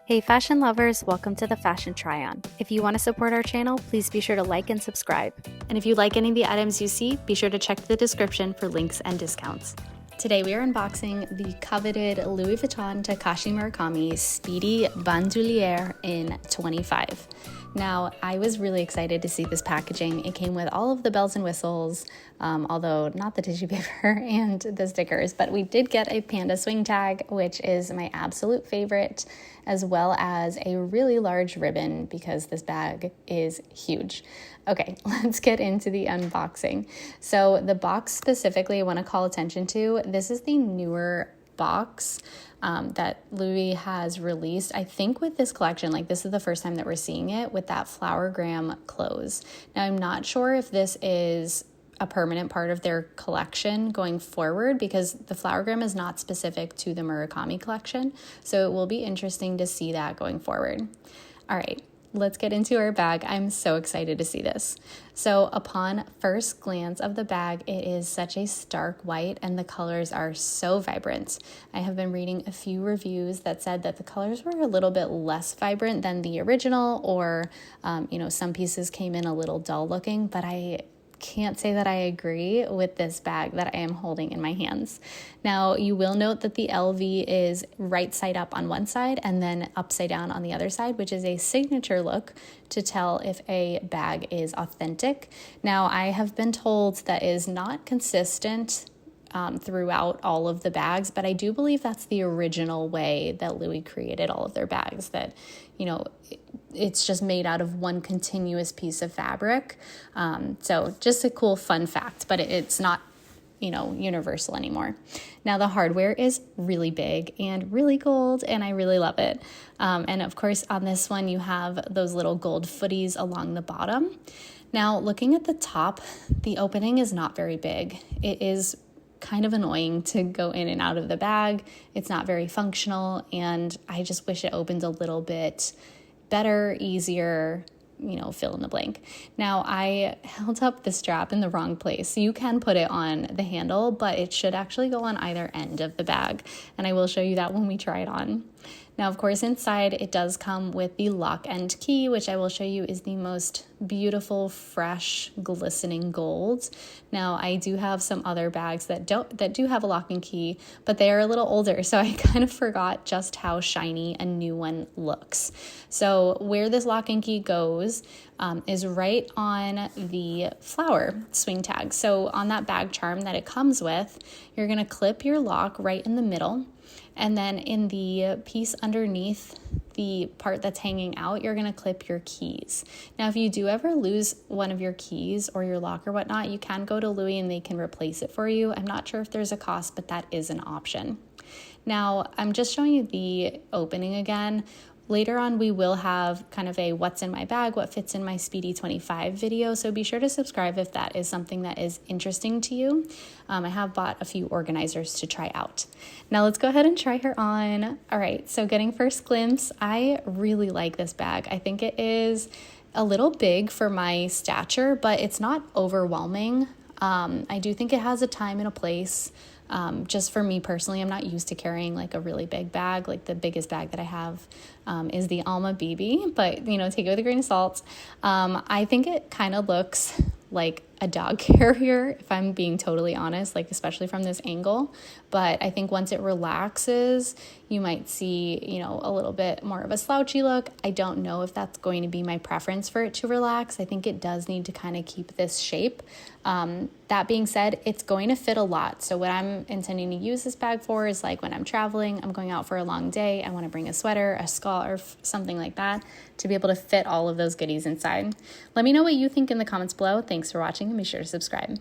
Hey fashion lovers, welcome to the Fashion Try-On. If you want to support our channel, please be sure to like and subscribe. And if you like any of the items you see, be sure to check the description for links and discounts. Today we are unboxing the coveted Louis Vuitton Takashi Murakami Speedy Bandoulière in 25. Now, I was really excited to see this packaging. It came with all of the bells and whistles, although not the tissue paper and the stickers, but we did get a panda swing tag, which is my absolute favorite, as well as a really large ribbon because this bag is huge. Okay, let's get into the unboxing. So the box specifically I want to call attention to, this is the newer box that Louis has released. I think with this collection, like this is the first time that we're seeing it with that flowergram close. Now I'm not sure if this is a permanent part of their collection going forward because the flowergram is not specific to the Murakami collection. So it will be interesting to see that going forward. All right. Let's get into our bag. I'm so excited to see this. So upon first glance of the bag, it is such a stark white and the colors are so vibrant. I have been reading a few reviews that said that the colors were a little bit less vibrant than the original, or some pieces came in a little dull looking, but I can't say that I agree with this bag that I am holding in my hands. Now, you will note that the LV is right side up on one side and then upside down on the other side, which is a signature look to tell if a bag is authentic. Now, I have been told that is not consistent throughout all of the bags, but I do believe that's the original way that Louis created all of their bags, that, it's just made out of one continuous piece of fabric. So just a cool fun fact, but it's not, universal anymore. Now the hardware is really big and really gold, and I really love it. And of course on this one, you have those little gold footies along the bottom. Now looking at the top, the opening is not very big. It is kind of annoying to go in and out of the bag. It's not very functional, and I just wish it opened a little bit better, easier, fill in the blank. Now, I held up the strap in the wrong place. So you can put it on the handle, but it should actually go on either end of the bag, and I will show you that when we try it on. Now, of course, inside it does come with the lock and key, which I will show you is the most beautiful, fresh, glistening gold. Now, I do have some other bags that do have a lock and key, but they are a little older, so I kind of forgot just how shiny a new one looks. So where this lock and key goes is right on the flower swing tag. So on that bag charm that it comes with, you're going to clip your lock right in the middle. And then in the piece underneath the part that's hanging out, you're going to clip your keys. Now, if you do ever lose one of your keys or your lock or whatnot, you can go to Louis and they can replace it for you. I'm not sure if there's a cost, but that is an option. Now, I'm just showing you the opening again. Later on, we will have kind of a what's in my bag, what fits in my Speedy 25 video, so be sure to subscribe if that is something that is interesting to you. I have bought a few organizers to try out. Now let's go ahead and try her on. All right, so getting first glimpse, I really like this bag. I think it is a little big for my stature, but it's not overwhelming. I do think it has a time and a place. Just for me personally, I'm not used to carrying like a really big bag. Like the biggest bag that I have is the Alma BB, but take it with a grain of salt. I think it kind of looks like a dog carrier, if I'm being totally honest, like especially from this angle. But I think once it relaxes, you might see, a little bit more of a slouchy look. I don't know if that's going to be my preference for it to relax. I think it does need to kind of keep this shape. That being said, it's going to fit a lot. So what I'm intending to use this bag for is like when I'm traveling, I'm going out for a long day, I want to bring a sweater, a scarf, something like that to be able to fit all of those goodies inside. Let me know what you think in the comments below. Thanks for watching and be sure to subscribe.